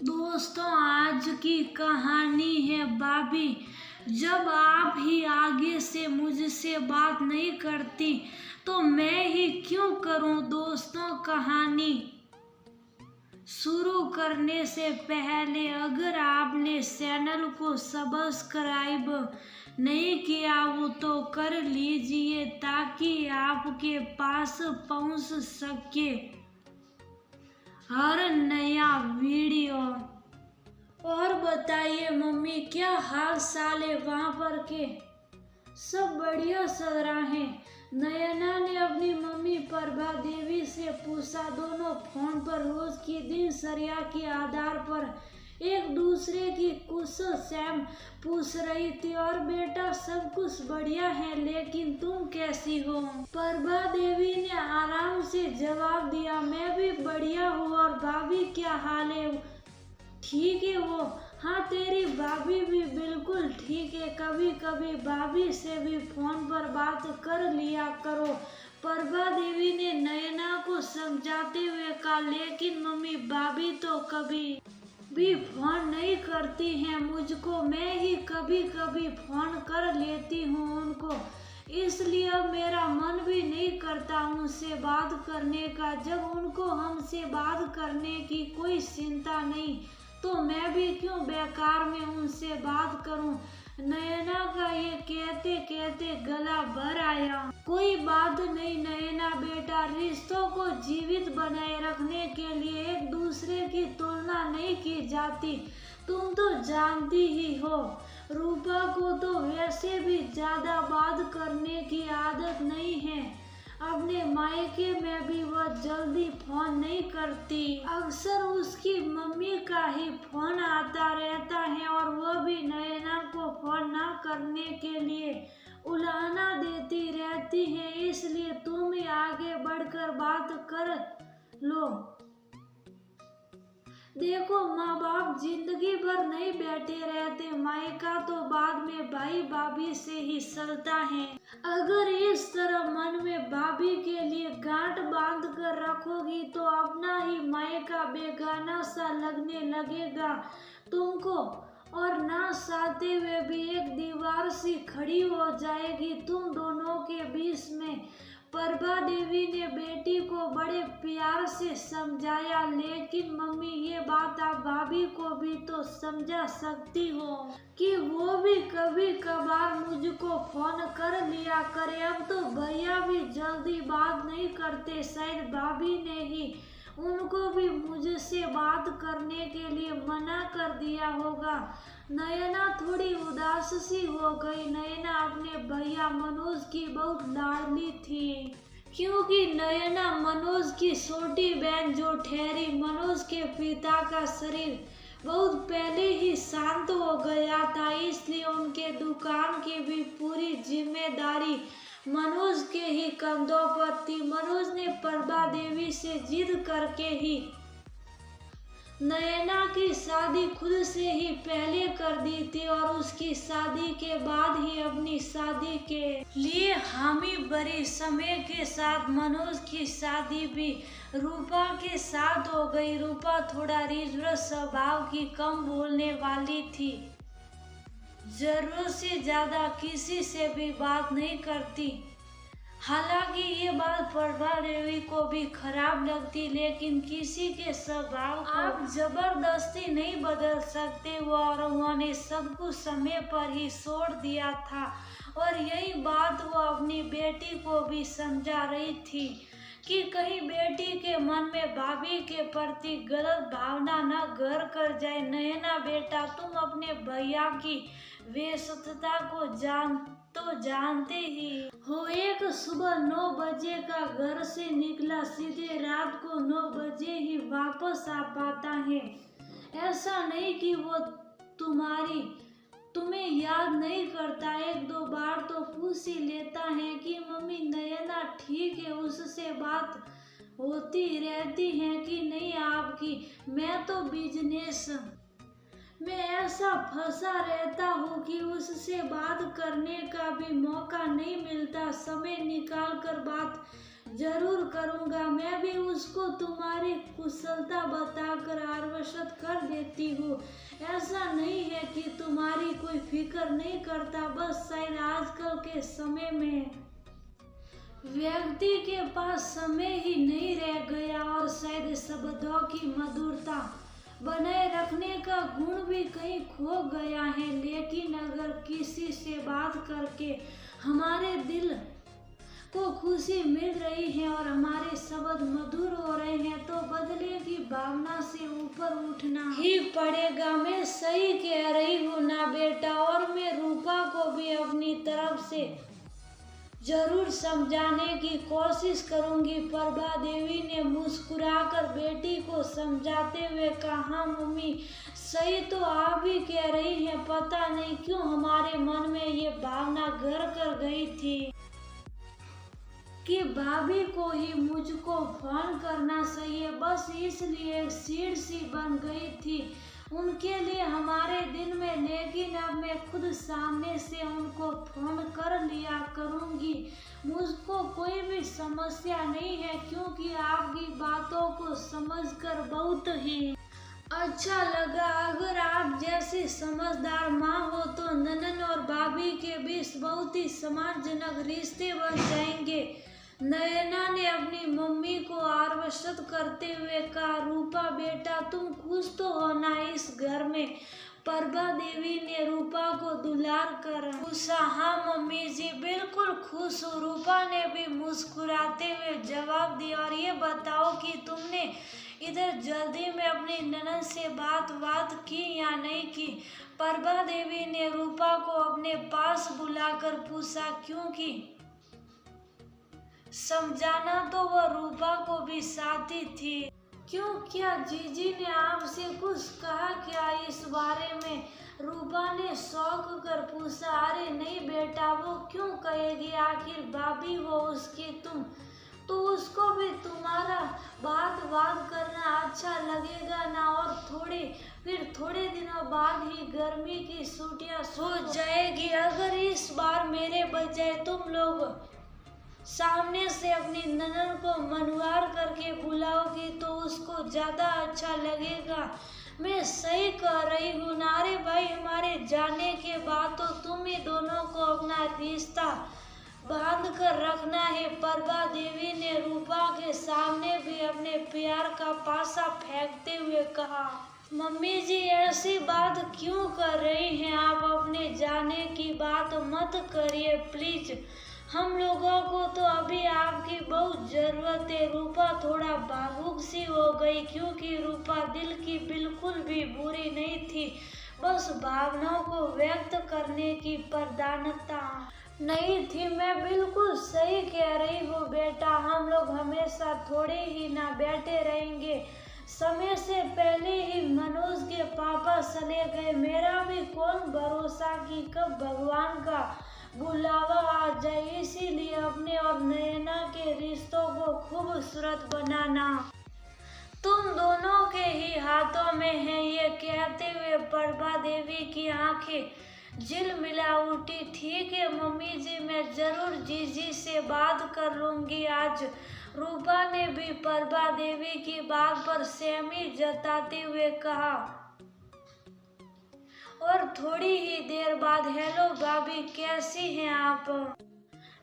दोस्तों, आज की कहानी है भाभी। जब आप ही आगे से मुझसे बात नहीं करती तो मैं ही क्यों करूं। दोस्तों, कहानी शुरू करने से पहले अगर आपने चैनल को सब्सक्राइब नहीं किया हो तो कर लीजिए ताकि आपके पास पहुंच सके हर नया वीडियो। और बताइए मम्मी, क्या हाल चाल है वहाँ पर के? सब बढ़िया चल रहा है। नयना ने अपनी मम्मी प्रभा देवी से पूछा। दोनों फोन पर रोज की दिनचर्या के आधार पर एक दूसरे की कुशल क्षेम पूछ रही थी। और बेटा, सब कुछ बढ़िया है, लेकिन तुम कैसी हो? प्रभा देवी ने आराम से जवाब दिया, मैं भी बढ़िया हूँ। और भाभी क्या हाल है? ठीक है वो। हाँ, तेरी भाभी भी बिल्कुल ठीक है। कभी कभी भाभी से भी फोन पर बात कर लिया करो, प्रभा देवी ने नयना को समझाते हुए कहा। लेकिन मम्मी, भाभी तो कभी भी फोन नहीं करती हैं मुझको। मैं ही कभी कभी फोन कर लेती हूँ उनको, इसलिए अब मेरा मन भी नहीं करता उनसे बात करने का। जब उनको हमसे बात करने की कोई चिंता नहीं तो मैं भी क्यों बेकार में उनसे बात करूं। नयना का ये कहते कहते गला भर आया। कोई बात नहीं नयना बेटा, रिश्तों को जीवित बनाए रखने के लिए एक दूसरे की तुलना नहीं की जाती। तुम तो जानती ही हो, रूपा को तो वैसे भी ज्यादा बात करने की आदत नहीं है। अपने मायके में भी वह जल्दी फोन नहीं करती। अक्सर उसकी मम्मी का ही फोन आता रहता है और वह भी नयना को फोन ना करने के लिए उलाहना देती रहती है। इसलिए तुम ही आगे बढ़कर बात कर लो। देखो, माँ बाप जिंदगी भर नहीं बैठे रहते, मायका तो बाद में भाई भाभी से ही चलता है। अगर इस तरह मन में भाभी के लिए गांठ बांध कर रखोगी तो अपना ही मायका बेगाना सा लगने लगेगा तुमको, और ना चाहते हुए भी एक दीवार सी खड़ी हो जाएगी तुम दोनों के बीच में। प्रभा देवी ने बेटी को बड़े प्यार से समझाया। लेकिन मम्मी, ये बात आप भाभी को भी तो समझा सकती हो कि वो भी कभी कभार मुझको फोन कर लिया करे। अब तो भैया भी जल्दी बात नहीं करते, शायद भाभी ने ही उनको भी मुझसे बात करने के लिए मना कर दिया होगा। नयना थोड़ी उदास सी हो गई। नयना अपने भैया मनोज की बहुत लाडली थी, क्योंकि नयना मनोज की छोटी बहन जो ठहरी। मनोज के पिता का शरीर बहुत पहले ही शांत हो गया था, इसलिए उनके दुकान की भी पूरी जिम्मेदारी मनोज के ही कंधों पर थी। मनोज ने प्रभा देवी से जिद करके ही नयना की शादी खुद से ही पहले कर दी थी और उसकी शादी के बाद ही अपनी शादी के लिए हामी भरी। समय के साथ मनोज की शादी भी रूपा के साथ हो गई। रूपा थोड़ा रिजर्व स्वभाव की, कम बोलने वाली थी, जरूरत से ज्यादा किसी से भी बात नहीं करती। हालांकि ये बात प्रभा देवी को भी खराब लगती, लेकिन किसी के स्वभाव को आप जबरदस्ती नहीं बदल सकते। और उन्होंने सब कुछ समय पर ही छोड़ दिया था, और यही बात वो अपनी बेटी को भी समझा रही थी कि कहीं बेटी के मन में भाभी के प्रति गलत भावना न घर कर जाए। नयना बेटा, तुम अपने भैया की व्यस्तता को जानते ही हो। एक सुबह 9 बजे का घर से निकला, सीधे रात को 9 बजे ही वापस आ पाता है। ऐसा नहीं कि वो तुम्हें याद नहीं करता, एक दो बार तो पूछ ही लेता है कि मम्मी नयना ठीक है, उससे बात होती रहती है कि नहीं आपकी। मैं तो बिजनेस में ऐसा फंसा रहता हूँ कि उससे बात करने का भी मौका नहीं मिलता। समय निकाल कर बात जरूर करूँगा। मैं भी उसको तुम्हारी कुशलता बताकर आश्वस्त कर देता लेती हूँ। ऐसा नहीं है कि तुम्हारी कोई फिक्र नहीं करता, बस शायद आजकल के समय में व्यक्ति के पास समय ही नहीं रह गया और शायद शब्दों की मधुरता बनाए रखने का गुण भी कहीं खो गया है। लेकिन अगर किसी से बात करके हमारे दिल को खुशी मिल रही है और हमारे शब्द मधुर हो रहे हैं तो बदले की भावना से ऊपर उठना ही पड़ेगा। मैं सही कह रही हूँ ना बेटा? और मैं रूपा को भी अपनी तरफ से जरूर समझाने की कोशिश करूंगी। प्रभा देवी ने मुस्कुराकर बेटी को समझाते हुए कहा, मम्मी सही तो आप ही कह रही हैं, पता नहीं क्यों हमारे मन में ये भावना घर कर गई थी कि भाभी को ही मुझको फोन करना सही है, बस इसलिए एक सीट सी बन गई थी उनके लिए हमारे दिन में। लेकिन अब मैं खुद सामने से उनको फोन कर लिया करूंगी, मुझको कोई भी समस्या नहीं है, क्योंकि आपकी बातों को समझकर बहुत ही अच्छा लगा। अगर आप जैसी समझदार माँ हो तो ननन और भाभी के बीच बहुत ही सम्मानजनक रिश्ते बन जाएंगे। नयना ने अपनी मम्मी को आश्वस्त करते हुए कहा, रूपा बेटा तुम खुश तो हो ना इस घर में? प्रभा देवी ने रूपा को दुलार कर पूछा। हाँ मम्मी जी बिल्कुल खुश हूँ, रूपा ने भी मुस्कुराते हुए जवाब दिया। और ये बताओ कि तुमने इधर जल्दी में अपनी ननद से बात की या नहीं की? प्रभा देवी ने रूपा को अपने पास बुलाकर पूछा, क्योंकि समझाना तो वह रूपा को भी साथी थी। क्यों, क्या जीजी ने आपसे कुछ कहा क्या इस बारे में? रूपा ने शौक कर पूछा। अरे नहीं बेटा, वो क्यों कहेगी, आखिर भाभी हो उसकी तुम, तो उसको भी तुम्हारा बात करना अच्छा लगेगा ना। और फिर थोड़े दिनों बाद ही गर्मी की छुट्टियां हो जाएगी। अगर इस बार मेरे बजाय तुम लोग सामने से अपनी ननद को मनवार करके बुलाओगी तो उसको ज्यादा अच्छा लगेगा। मैं सही कह रही हूँ नारे भाई? हमारे जाने के बाद तो तुम ही दोनों को अपना रिश्ता बांध कर रखना है। प्रभा देवी ने रूपा के सामने भी अपने प्यार का पासा फेंकते हुए कहा। मम्मी जी ऐसी बात क्यों कर रही हैं आप? अपने जाने की बात मत करिए प्लीज, हम लोगों को तो अभी आपकी बहुत जरूरत है। रूपा थोड़ा भावुक सी हो गई, क्योंकि रूपा दिल की बिल्कुल भी बुरी नहीं थी, बस भावनाओं को व्यक्त करने की प्रधानता नहीं थी। मैं बिल्कुल सही कह रही हूँ बेटा, हम लोग हमेशा थोड़े ही ना बैठे रहेंगे। समय से पहले ही मनोज के पापा चले गए, मेरा भी कौन भरोसा कि कब भगवान का बुलावा आ जाए। इसीलिए अपने और नयना के रिश्तों को खूबसूरत बनाना तुम दोनों के ही हाथों में है। ये कहते हुए प्रभा देवी की आंखें झिलमिला उठी। ठीक है मम्मी जी, मैं जरूर जीजी से बात कर लूंगी आज। रूपा ने भी प्रभा देवी की बात पर सहमति जताते हुए कहा। और थोड़ी ही देर बाद, हेलो भाभी कैसी हैं आप?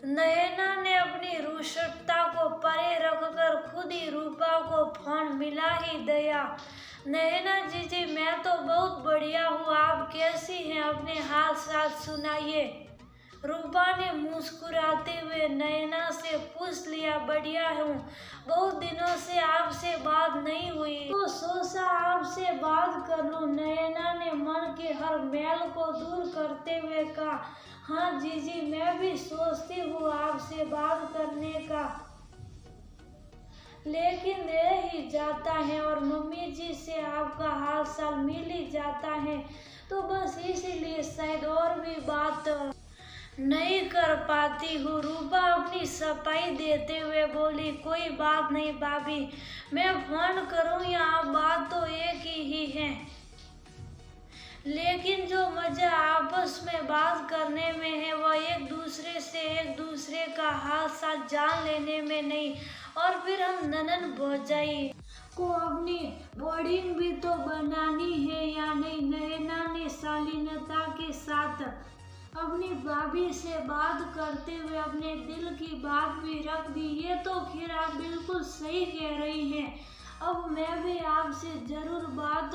नयना ने अपनी रुष्टता को परे रखकर खुद ही रूपा को फोन मिला ही दिया। नयना जीजी मैं तो बहुत बढ़िया हूँ, आप कैसी हैं? अपने हाल साथ सुनाइए। रूपा ने मुस्कुराते हुए नयना से पूछ लिया। बढ़िया हूँ, बहुत दिनों से आपसे बात नहीं हुई तो सोचा आपसे बात कर लूं। नयना ने मन के हर मैल को दूर करते हुए कहा। हाँ जीजी, मैं भी सोचती हूँ आपसे बात करने का, लेकिन रह ही जाता है और मम्मी जी से आपका हाल चाल मिल ही जाता है, तो बस इसीलिए शायद और भी बात नहीं कर पाती हूँ। रूपा अपनी सफाई देते हुए बोली। कोई बात नहीं भाभी, मैं फोन करूँ या आप, बात तो एक ही है, लेकिन जो मजा आपस में बात करने में है वह एक दूसरे का हाल साथ जान लेने में नहीं। और फिर हम ननन भौजाई को अपनी बोर्डिंग भी तो बनानी है। अपनी भाभी से बात करते हुए अपने दिल की बात भी रख दी। ये तो खैर आप बिल्कुल सही कह रही हैं। अब मैं भी आपसे जरूर बात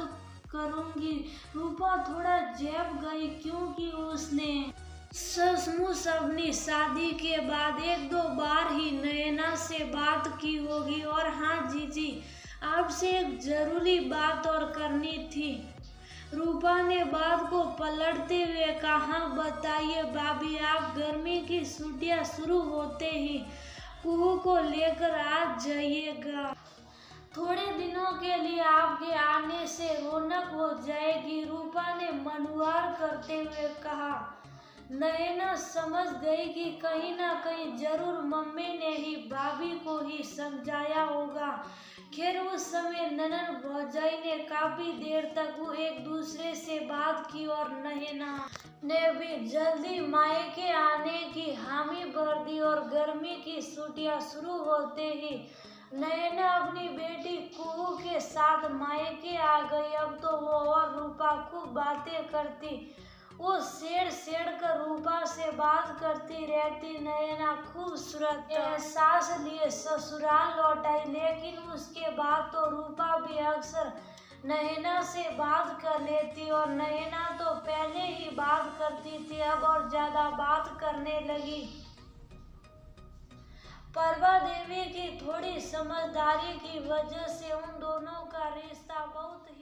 करूंगी। रूपा थोड़ा झेप गई क्योंकि उसने सचमुच अपनी शादी के बाद एक दो बार ही नैना से बात की होगी। और हाँ जीजी, आपसे एक जरूरी बात और करनी थी। रूपा ने बात को पलटते हुए कहा, बताइए भाभी, आप गर्मी की छुट्टियां शुरू होते ही कुहू को लेकर आ जाइएगा। थोड़े दिनों के लिए आपके आने से रौनक हो जाएगी। रूपा ने मनुवार करते हुए कहा। नैना समझ गई कि कहीं ना कहीं जरूर मम्मी ने ही भाभी को ही समझाया होगा। खैर उस समय ननद भौजाई ने काफी देर तक वो एक दूसरे से बात की और नैना ने भी जल्दी मायके आने की हामी भर दी। और गर्मी की छुट्टियां शुरू होते ही नैना अपनी बेटी कुहू के साथ मायके आ गई। अब तो वो और रूपा खूब बातें करती। वो सेड़ कर रूपा से बात करती रहती। नैना खूबसूरत एहसास लिए ससुराल लौट आई। लेकिन उसके बाद तो रूपा भी अक्सर नैना से बात कर लेती। और नैना तो पहले ही बात करती थी, अब और ज्यादा बात करने लगी। परवा देवी की थोड़ी समझदारी की वजह से उन दोनों का रिश्ता बहुत ही